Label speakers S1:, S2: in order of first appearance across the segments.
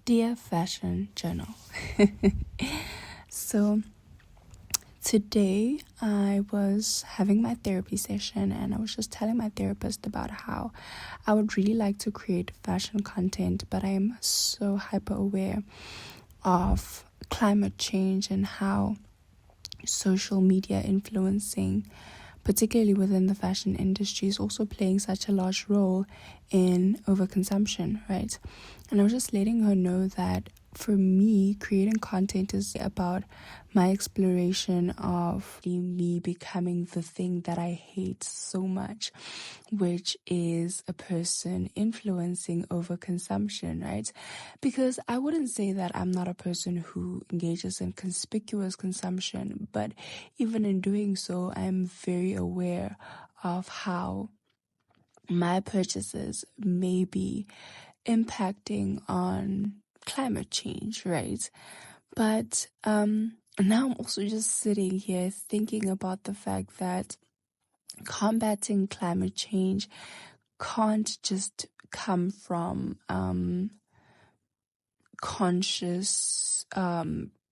S1: Dear Fashion Journal. So today I was having my therapy session and I was just telling my therapist about how I would really like to create fashion content, but I am so hyper aware of climate change and how social media influencing, particularly within the fashion industry, is also playing such a large role in overconsumption, right? And I was just letting her know that for me, creating content is about my exploration of me becoming the thing that I hate so much, which is a person influencing overconsumption, right? Because I wouldn't say that I'm not a person who engages in conspicuous consumption, but even in doing so, I'm very aware of how my purchases may be impacting on climate change, right? But now I'm also just sitting here thinking about the fact that combating climate change can't just come from conscious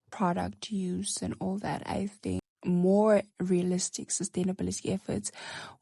S1: product use and all that. I think more realistic sustainability efforts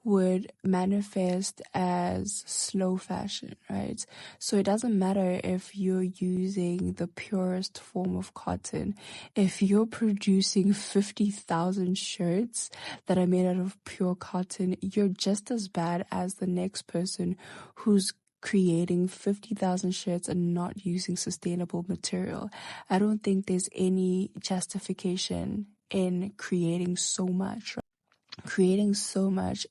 S1: would manifest as slow fashion, right? So it doesn't matter if you're using the purest form of cotton. If you're producing 50,000 shirts that are made out of pure cotton, you're just as bad as the next person who's creating 50,000 shirts and not using sustainable material. I don't think there's any justification in creating so much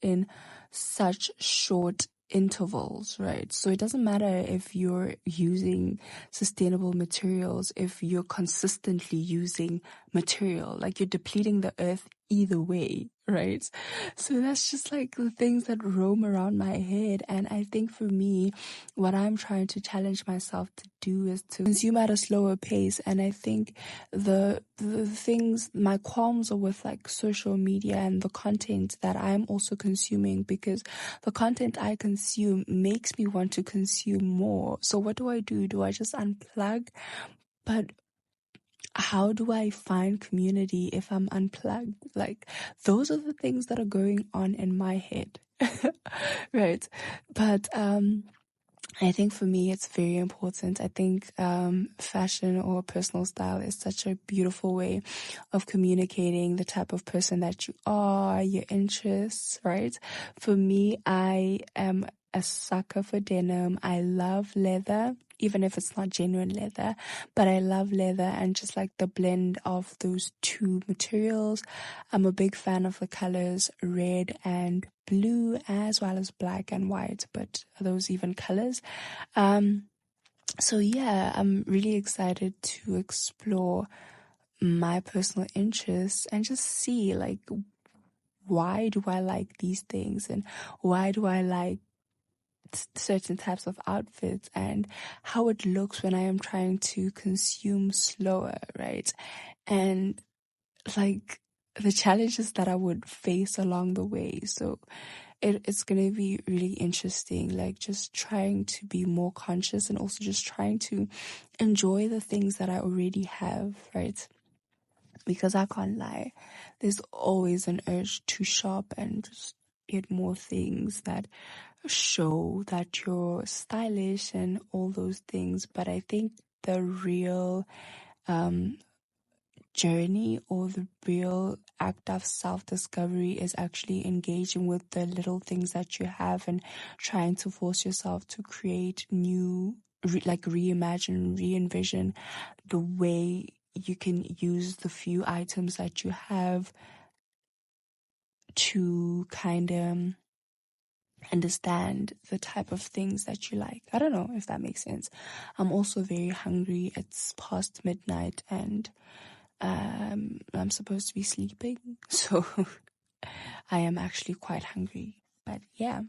S1: in such short intervals, right? So it doesn't matter if you're using sustainable materials, if you're consistently using material, like you're depleting the earth either way, right? So that's just like the things that roam around my head. And I think for me, what I'm trying to challenge myself to do is to consume at a slower pace. And I think the things, my qualms are with like social media and the content that I'm also consuming, because the content I consume makes me want to consume more. So what do? Do I just unplug? But how do I find community if I'm unplugged? Like, those are the things that are going on in my head. Right. But I think for me, it's very important. I think fashion or personal style is such a beautiful way of communicating the type of person that you are, your interests, right? For me, I am a sucker for denim. I love leather, even if it's not genuine leather, but I love leather and just like the blend of those two materials. I'm a big fan of the colors red and blue, as well as black and white, but are those even colors? So yeah, I'm really excited to explore my personal interests and just see like, why do I like these things and why do I like certain types of outfits and how it looks when I am trying to consume slower, right? And like the challenges that I would face along the way. So it's going to be really interesting, like just trying to be more conscious and also just trying to enjoy the things that I already have, right? Because I can't lie, there's always an urge to shop and just get more things that show that you're stylish and all those things. But I think the real journey or the real act of self-discovery is actually engaging with the little things that you have and trying to force yourself to create new, reimagine, re-envision the way you can use the few items that you have to kind of understand the type of things that you like. I don't know if that makes sense. I'm also very hungry. It's past midnight and I'm supposed to be sleeping. So I am actually quite hungry. But yeah.